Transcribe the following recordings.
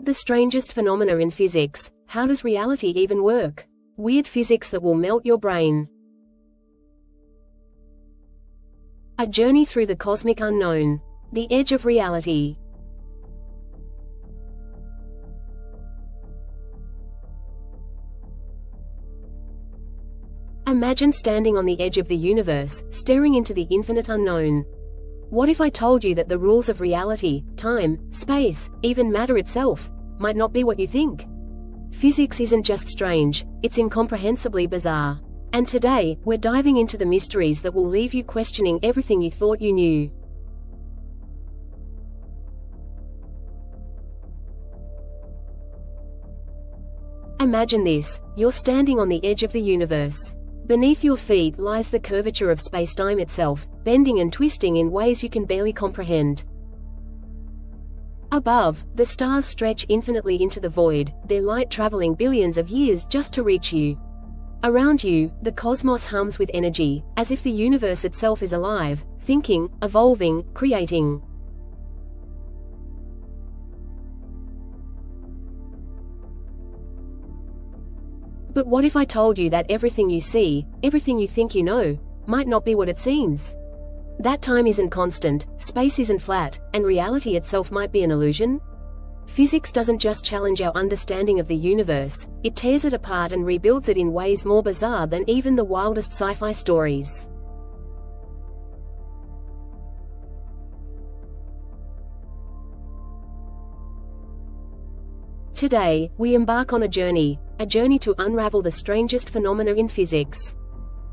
The strangest phenomena in physics. How does reality even work? Weird physics that will melt your brain. A journey through the cosmic unknown. The edge of reality. Imagine standing on the edge of the universe, staring into the infinite unknown. What if I told you that the rules of reality, time, space, even matter itself, might not be what you think? Physics isn't just strange, it's incomprehensibly bizarre. And today, we're diving into the mysteries that will leave you questioning everything you thought you knew. Imagine this: you're standing on the edge of the universe. Beneath your feet lies the curvature of space-time itself, bending and twisting in ways you can barely comprehend. Above, the stars stretch infinitely into the void, their light traveling billions of years just to reach you. Around you, the cosmos hums with energy, as if the universe itself is alive, thinking, evolving, creating. But what if I told you that everything you see, everything you think you know, might not be what it seems? That time isn't constant, space isn't flat, and reality itself might be an illusion? Physics doesn't just challenge our understanding of the universe, it tears it apart and rebuilds it in ways more bizarre than even the wildest sci-fi stories. Today, we embark on a journey to unravel the strangest phenomena in physics.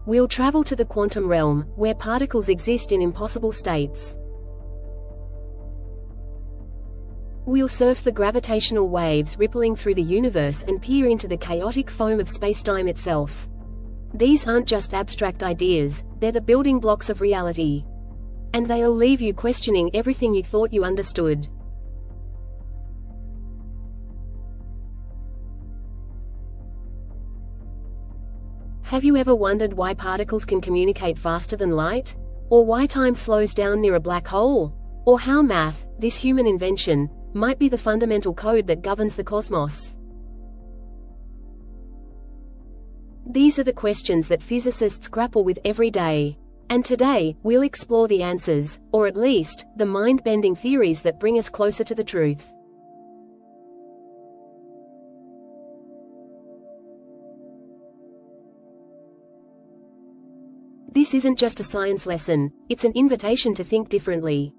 We'll travel to the quantum realm, where particles exist in impossible states. We'll surf the gravitational waves rippling through the universe and peer into the chaotic foam of spacetime itself. These aren't just abstract ideas, they're the building blocks of reality. And they'll leave you questioning everything you thought you understood. Have you ever wondered why particles can communicate faster than light? Or why time slows down near a black hole? Or how math, this human invention, might be the fundamental code that governs the cosmos? These are the questions that physicists grapple with every day. And today, we'll explore the answers, or at least, the mind-bending theories that bring us closer to the truth. This isn't just a science lesson, it's an invitation to think differently.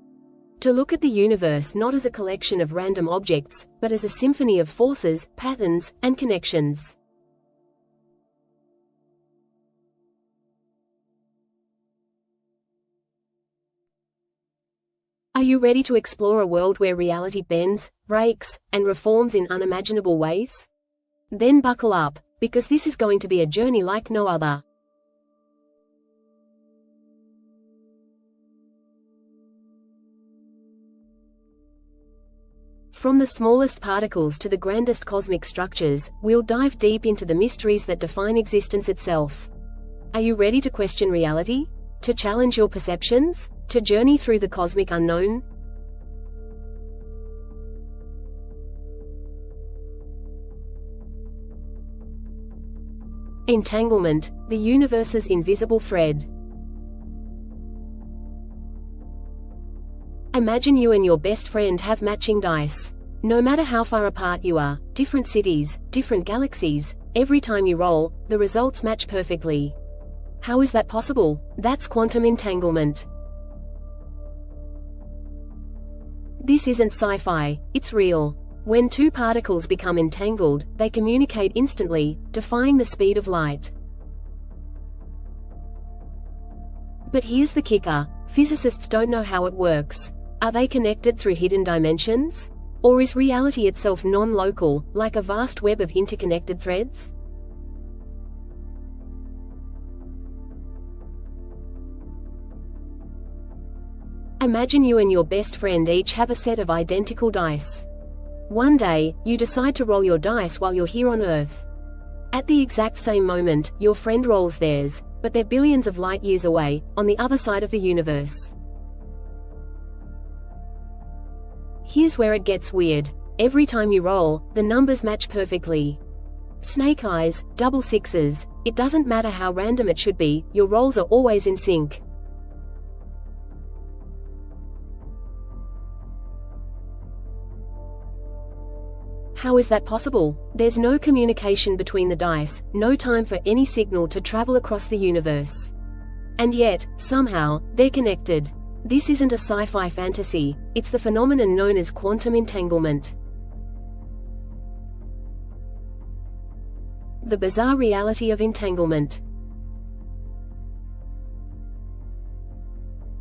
To look at the universe not as a collection of random objects, but as a symphony of forces, patterns, and connections. Are you ready to explore a world where reality bends, breaks, and reforms in unimaginable ways? Then buckle up, because this is going to be a journey like no other. From the smallest particles to the grandest cosmic structures, we'll dive deep into the mysteries that define existence itself. Are you ready to question reality? To challenge your perceptions? To journey through the cosmic unknown? Entanglement, the universe's invisible thread. Imagine you and your best friend have matching dice. No matter how far apart you are, different cities, different galaxies, every time you roll, the results match perfectly. How is that possible? That's quantum entanglement. This isn't sci-fi, it's real. When two particles become entangled, they communicate instantly, defying the speed of light. But here's the kicker: physicists don't know how it works. Are they connected through hidden dimensions? Or is reality itself non-local, like a vast web of interconnected threads? Imagine you and your best friend each have a set of identical dice. One day, you decide to roll your dice while you're here on Earth. At the exact same moment, your friend rolls theirs, but they're billions of light years away, on the other side of the universe. Here's where it gets weird. Every time you roll, the numbers match perfectly. Snake eyes, double sixes, it doesn't matter how random it should be, your rolls are always in sync. How is that possible? There's no communication between the dice, no time for any signal to travel across the universe. And yet, somehow, they're connected. This isn't a sci-fi fantasy, it's the phenomenon known as quantum entanglement. The bizarre reality of entanglement.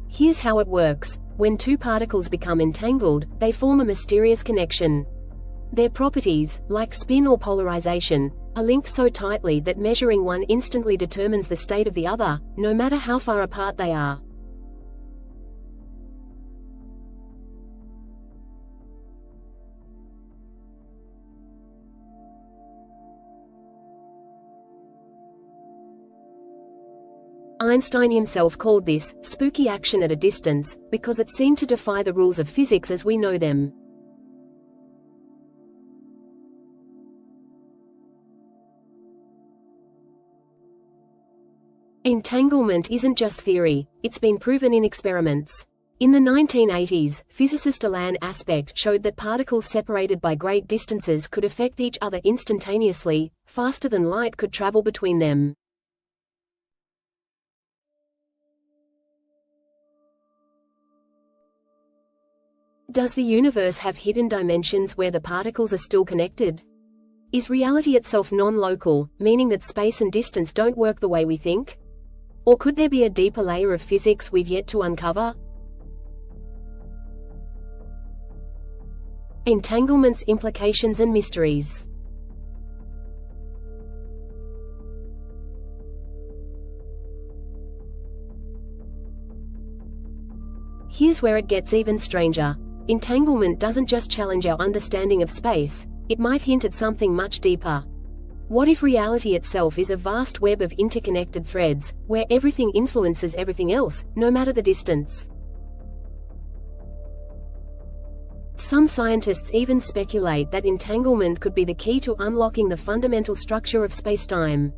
Here's how it works. When two particles become entangled, they form a mysterious connection. Their properties, like spin or polarization, are linked so tightly that measuring one instantly determines the state of the other, no matter how far apart they are. Einstein himself called this spooky action at a distance, because it seemed to defy the rules of physics as we know them. Entanglement isn't just theory, it's been proven in experiments. In the 1980s, physicist Alain Aspect showed that particles separated by great distances could affect each other instantaneously, faster than light could travel between them. Does the universe have hidden dimensions where the particles are still connected? Is reality itself non-local, meaning that space and distance don't work the way we think? Or could there be a deeper layer of physics we've yet to uncover? Entanglement's implications and mysteries. Here's where it gets even stranger. Entanglement doesn't just challenge our understanding of space, it might hint at something much deeper. What if reality itself is a vast web of interconnected threads, where everything influences everything else, no matter the distance? Some scientists even speculate that entanglement could be the key to unlocking the fundamental structure of spacetime.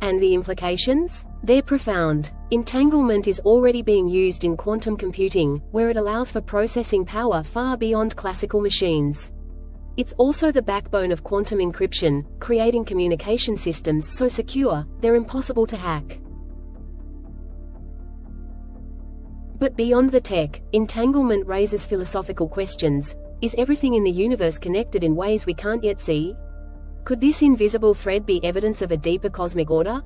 And the implications? They're profound. Entanglement is already being used in quantum computing, where it allows for processing power far beyond classical machines. It's also the backbone of quantum encryption, creating communication systems so secure, they're impossible to hack. But beyond the tech, entanglement raises philosophical questions. Is everything in the universe connected in ways we can't yet see? Could this invisible thread be evidence of a deeper cosmic order?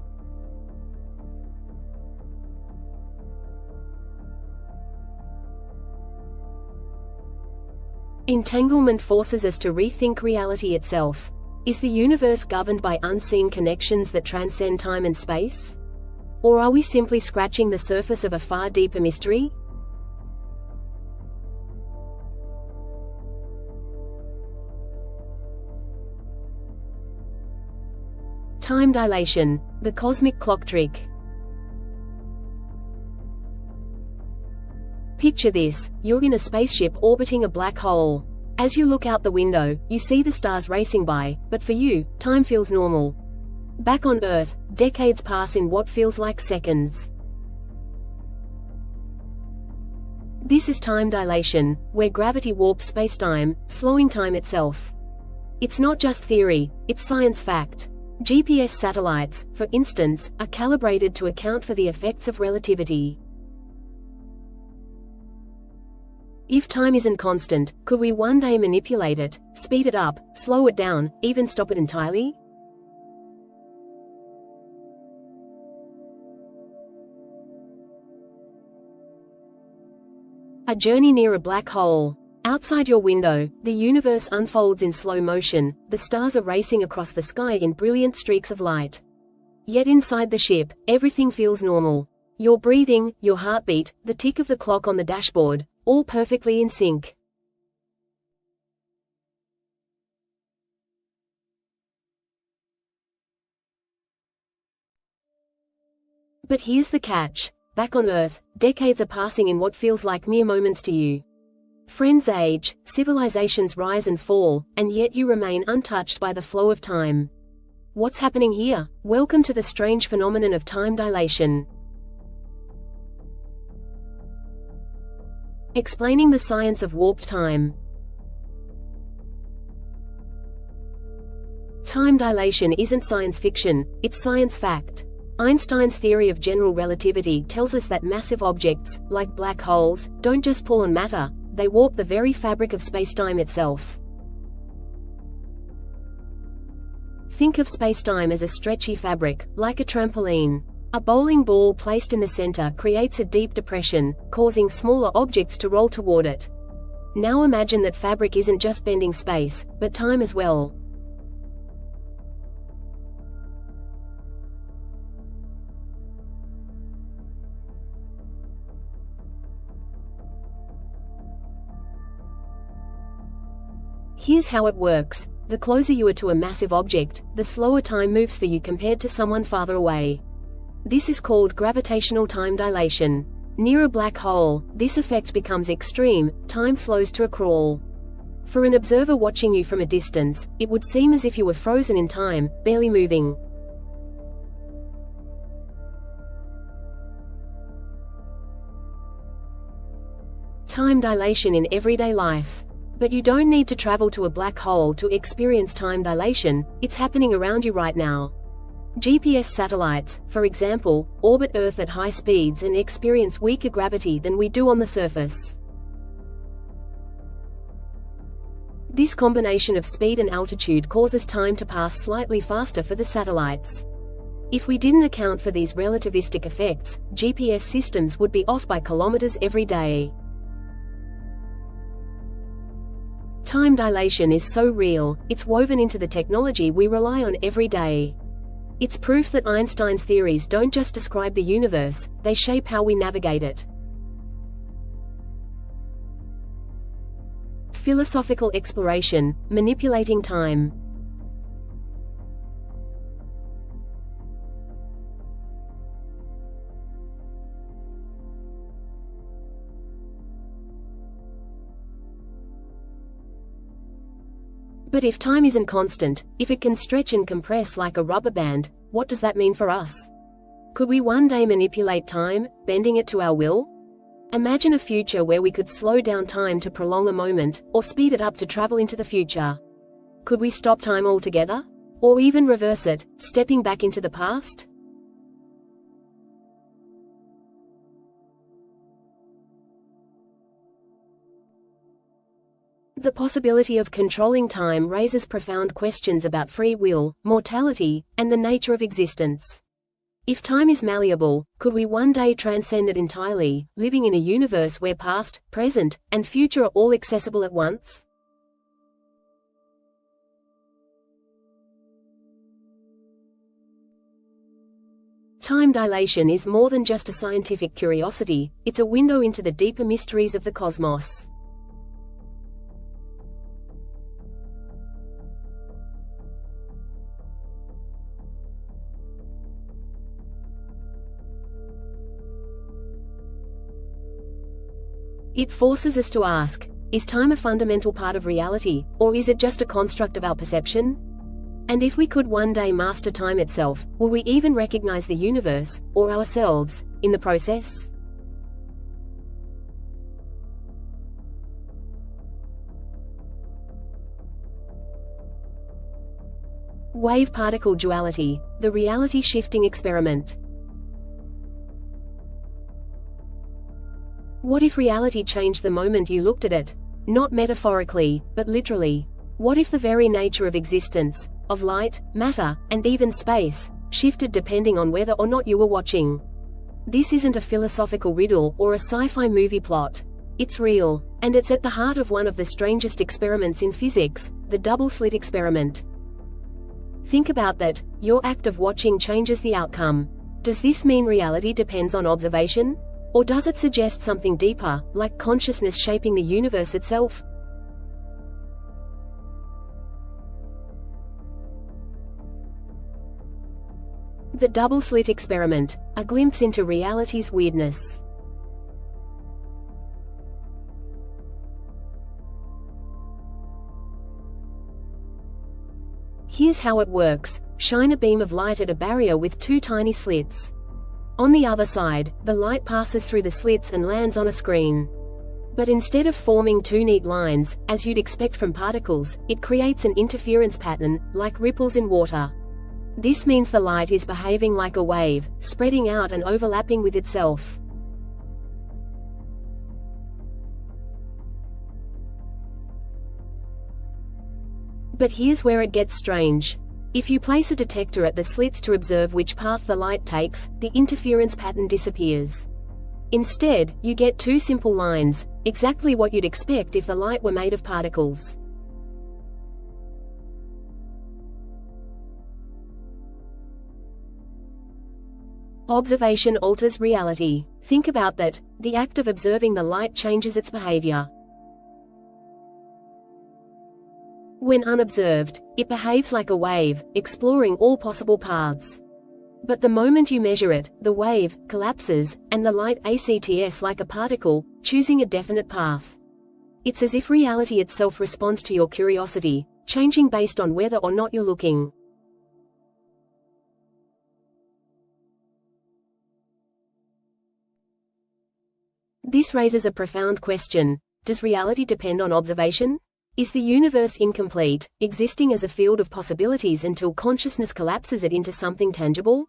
Entanglement forces us to rethink reality itself. Is the universe governed by unseen connections that transcend time and space? Or are we simply scratching the surface of a far deeper mystery? Time dilation, the cosmic clock trick. Picture this, you're in a spaceship orbiting a black hole. As you look out the window, you see the stars racing by, but for you, time feels normal. Back on Earth, decades pass in what feels like seconds. This is time dilation, where gravity warps spacetime, slowing time itself. It's not just theory, it's science fact. GPS satellites, for instance, are calibrated to account for the effects of relativity. If time isn't constant, could we one day manipulate it, speed it up, slow it down, even stop it entirely? A journey near a black hole. Outside your window, the universe unfolds in slow motion, the stars are racing across the sky in brilliant streaks of light. Yet inside the ship, everything feels normal. Your breathing, your heartbeat, the tick of the clock on the dashboard, all perfectly in sync. But here's the catch. Back on Earth, decades are passing in what feels like mere moments to you. Friends age, civilizations rise and fall, and yet you remain untouched by the flow of time. What's happening here? Welcome to the strange phenomenon of time dilation. Explaining the science of warped time. Time dilation isn't science fiction, it's science fact. Einstein's theory of general relativity tells us that massive objects, like black holes, don't just pull on matter, they warp the very fabric of spacetime itself. Think of spacetime as a stretchy fabric, like a trampoline. A bowling ball placed in the center creates a deep depression, causing smaller objects to roll toward it. Now imagine that fabric isn't just bending space, but time as well. Here's how it works. The closer you are to a massive object, the slower time moves for you compared to someone farther away. This is called gravitational time dilation. Near a black hole, this effect becomes extreme, time slows to a crawl. For an observer watching you from a distance, it would seem as if you were frozen in time, barely moving. Time dilation in everyday life. But you don't need to travel to a black hole to experience time dilation, it's happening around you right now. GPS satellites, for example, orbit Earth at high speeds and experience weaker gravity than we do on the surface. This combination of speed and altitude causes time to pass slightly faster for the satellites. If we didn't account for these relativistic effects, GPS systems would be off by kilometers every day. Time dilation is so real, it's woven into the technology we rely on every day. It's proof that Einstein's theories don't just describe the universe, they shape how we navigate it. Philosophical exploration, manipulating time. But if time isn't constant, if it can stretch and compress like a rubber band, what does that mean for us? Could we one day manipulate time, bending it to our will? Imagine a future where we could slow down time to prolong a moment, or speed it up to travel into the future. Could we stop time altogether? Or even reverse it, stepping back into the past? The possibility of controlling time raises profound questions about free will, mortality, and the nature of existence. If time is malleable, could we one day transcend it entirely, living in a universe where past, present, and future are all accessible at once? Time dilation is more than just a scientific curiosity, it's a window into the deeper mysteries of the cosmos. It forces us to ask, is time a fundamental part of reality, or is it just a construct of our perception? And if we could one day master time itself, will we even recognize the universe, or ourselves, in the process? Wave-particle duality, the reality-shifting experiment. What if reality changed the moment you looked at it? Not metaphorically, but literally. What if the very nature of existence, of light, matter, and even space, shifted depending on whether or not you were watching? This isn't a philosophical riddle or a sci-fi movie plot. It's real, and it's at the heart of one of the strangest experiments in physics, the double-slit experiment. Think about that, your act of watching changes the outcome. Does this mean reality depends on observation? Or does it suggest something deeper, like consciousness shaping the universe itself? The double-slit experiment, a glimpse into reality's weirdness. Here's how it works. Shine a beam of light at a barrier with two tiny slits. On the other side, the light passes through the slits and lands on a screen. But instead of forming two neat lines, as you'd expect from particles, it creates an interference pattern, like ripples in water. This means the light is behaving like a wave, spreading out and overlapping with itself. But here's where it gets strange. If you place a detector at the slits to observe which path the light takes, the interference pattern disappears. Instead, you get two simple lines, exactly what you'd expect if the light were made of particles. Observation alters reality. Think about that. The act of observing the light changes its behavior. When unobserved, it behaves like a wave, exploring all possible paths. But the moment you measure it, the wave collapses, and the light acts like a particle, choosing a definite path. It's as if reality itself responds to your curiosity, changing based on whether or not you're looking. This raises a profound question. Does reality depend on observation? Is the universe incomplete, existing as a field of possibilities until consciousness collapses it into something tangible?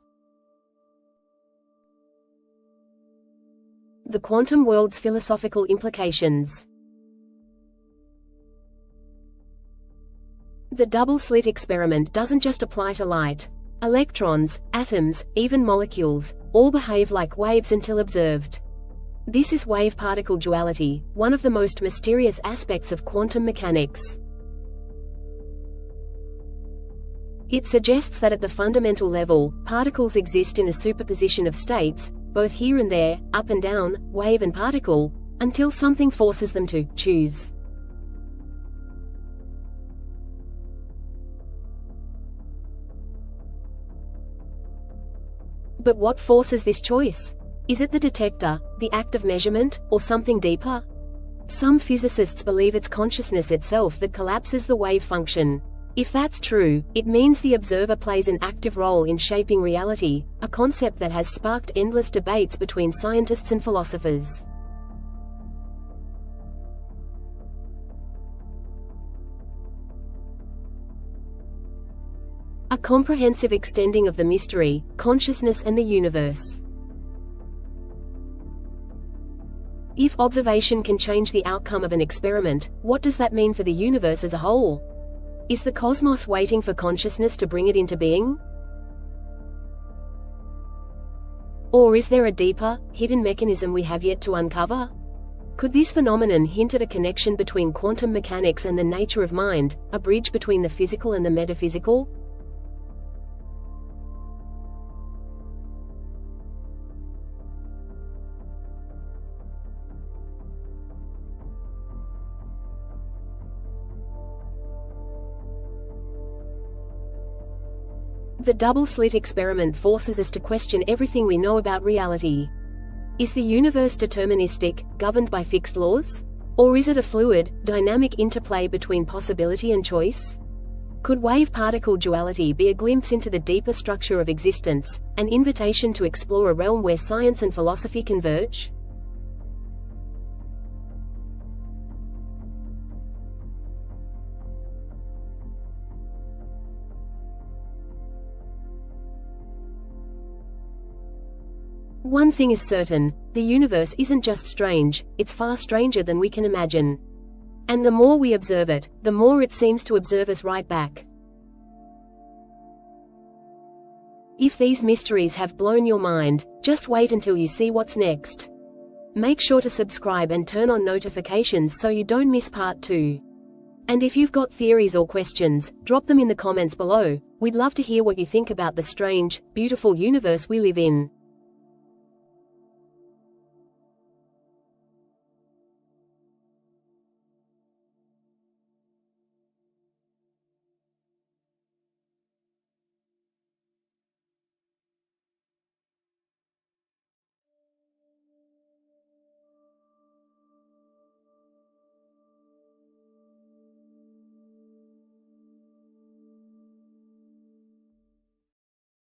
The quantum world's philosophical implications. The double-slit experiment doesn't just apply to light. Electrons, atoms, even molecules, all behave like waves until observed. This is wave-particle duality, one of the most mysterious aspects of quantum mechanics. It suggests that at the fundamental level, particles exist in a superposition of states, both here and there, up and down, wave and particle, until something forces them to choose. But what forces this choice? Is it the detector, the act of measurement, or something deeper? Some physicists believe it's consciousness itself that collapses the wave function. If that's true, it means the observer plays an active role in shaping reality, a concept that has sparked endless debates between scientists and philosophers. A comprehensive extending of the mystery, consciousness and the universe. If observation can change the outcome of an experiment, what does that mean for the universe as a whole? Is the cosmos waiting for consciousness to bring it into being? Or is there a deeper, hidden mechanism we have yet to uncover? Could this phenomenon hint at a connection between quantum mechanics and the nature of mind, a bridge between the physical and the metaphysical? The double-slit experiment forces us to question everything we know about reality. Is the universe deterministic, governed by fixed laws? Or is it a fluid, dynamic interplay between possibility and choice? Could wave-particle duality be a glimpse into the deeper structure of existence, an invitation to explore a realm where science and philosophy converge? One thing is certain, the universe isn't just strange, it's far stranger than we can imagine. And the more we observe it, the more it seems to observe us right back. If these mysteries have blown your mind, just wait until you see what's next. Make sure to subscribe and turn on notifications so you don't miss part 2. And if you've got theories or questions, drop them in the comments below. We'd love to hear what you think about the strange, beautiful universe we live in.